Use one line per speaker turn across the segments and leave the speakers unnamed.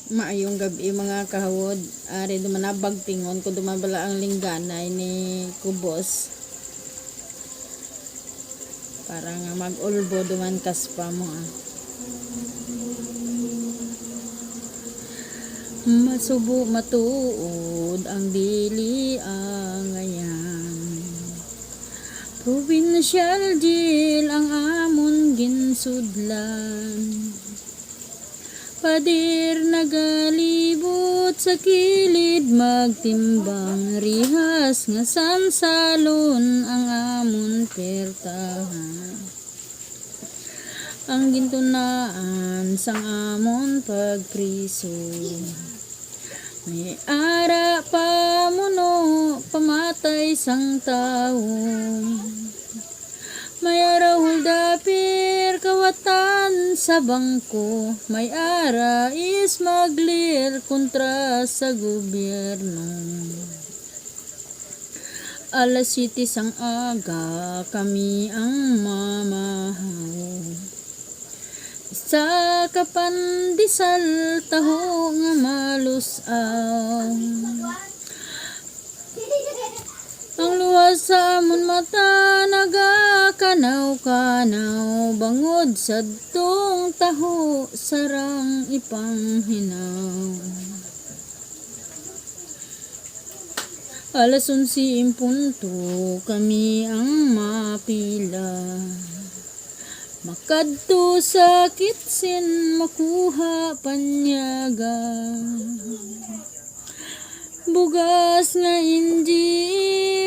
Maayong gabi mga kahawod. Ari dumanabag tingon ko dumabala ang lingganay ni Kubos. Para nga mag-ulbo duman kaspa mo Masubo matuod ang dili ang ngayan. Provincial jail ang amon ginsudlan. Pader nagalibot sa kilid magtimbang rihas nga sansalon ang amon pertahan. Ang gintunaan sang amon pagpriso. May ara pamuno pamatay sang tao. May arahul dapir kawatan sa bangko. May ara is maglir kontra sa gobyerno. Alas 7 sang aga kami ang mamahaw. Sa kapandisal taho nga malusaw. Ang luwas sa amon mata nagakanaw-kanaw. Bangod sa tong taho sarang ipanghinaw. Alas 11 punto kami ang mapila. Makadto sa kitsin makuha panyaga. Bugas nga hindi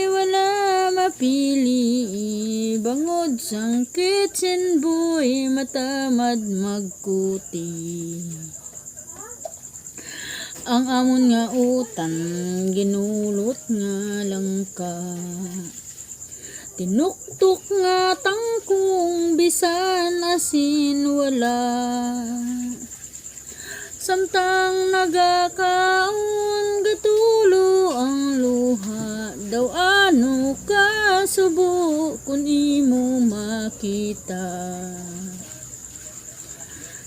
wala mapili. Bangod sang kitchen boy matamad magkuti. Ang amon nga utan ginulot nga langka. Tinuktok nga tangkong bisan asin wala. Samtang nagakaon gatulo ang luha. Daw ano ka subo kung imo makita.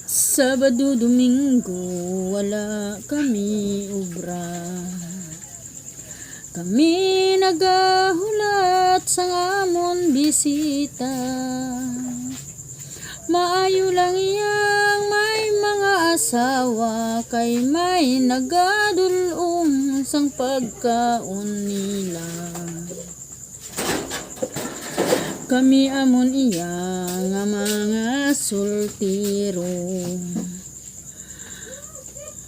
Sabado Domingo wala kami obra. Kami nagahulat sa amon bisita. Maayo lang iyang may mga asawa. Kay may nagadulong sang pagkaon nila. Kami amon iyang nga mga sultiro.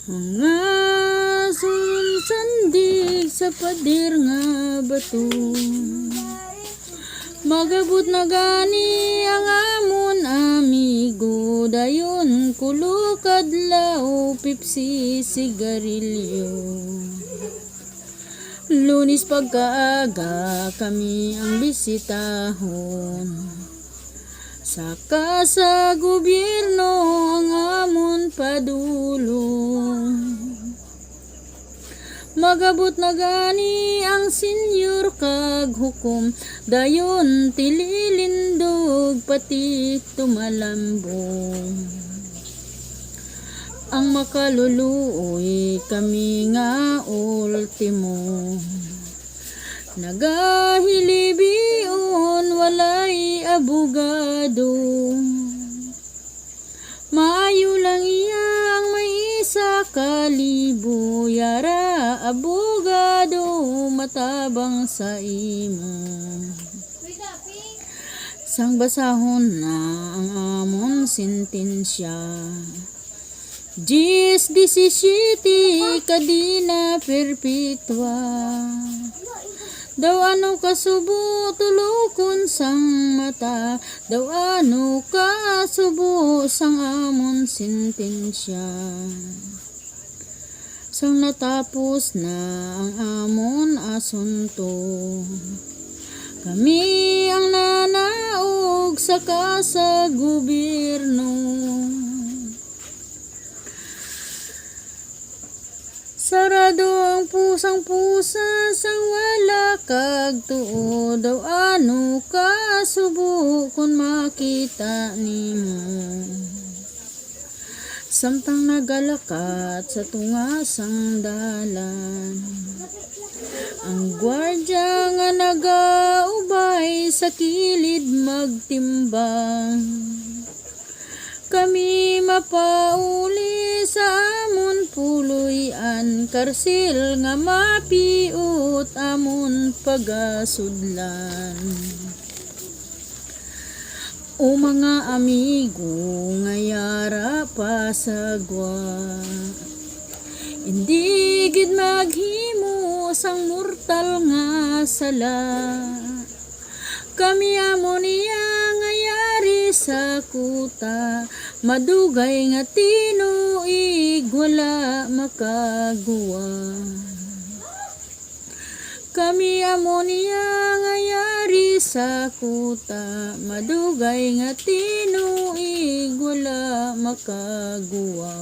Nga sandig sa pader nga bato. Magabot na gani ang amon amigo. Dayon kulo kadlaw pipsi sigarilyo. Lunis pagkaaga kami ang bisitahon. Saka sa gobyerno ang amon padulong. Magabot na gani ang senyor kag hukom. Dayon tililindog pati tumalambong. Ang makaluluoy kami nga ultimo. Nagahilibion walay abogado. Maayo lang iyang may isa kalibo. Yara abogado matabang sa imo. Sang basahon na ang amon sentensya. 17 kadina perpetua. Daw ano kasubo tulukon sang mata. Daw ano kasubo sang amon sentensya. Sang natapos na ang amon asunto. Kami ang nanaog sa kasa gobyerno. Sarado ang pusang pusa sang wala kag tuo. Daw ano ka subo kung makita nimo. Samtang nagalakat sa tungasang dalan, ang gwardya nga nagaubay sa kilid magtimbang. Kami mapauli sa amon puloy-an, karsil nga mapiut amon pagasudlan. O mga amigo nga yara pasagwa, hindi gid maghimo sang mortal nga sala. Kami amo niya nga yari sa kuta, madugay nga tinuig wala makagawa. Kami amo niya nga yari sa kuta, madugay nga tinuig wala makagawa.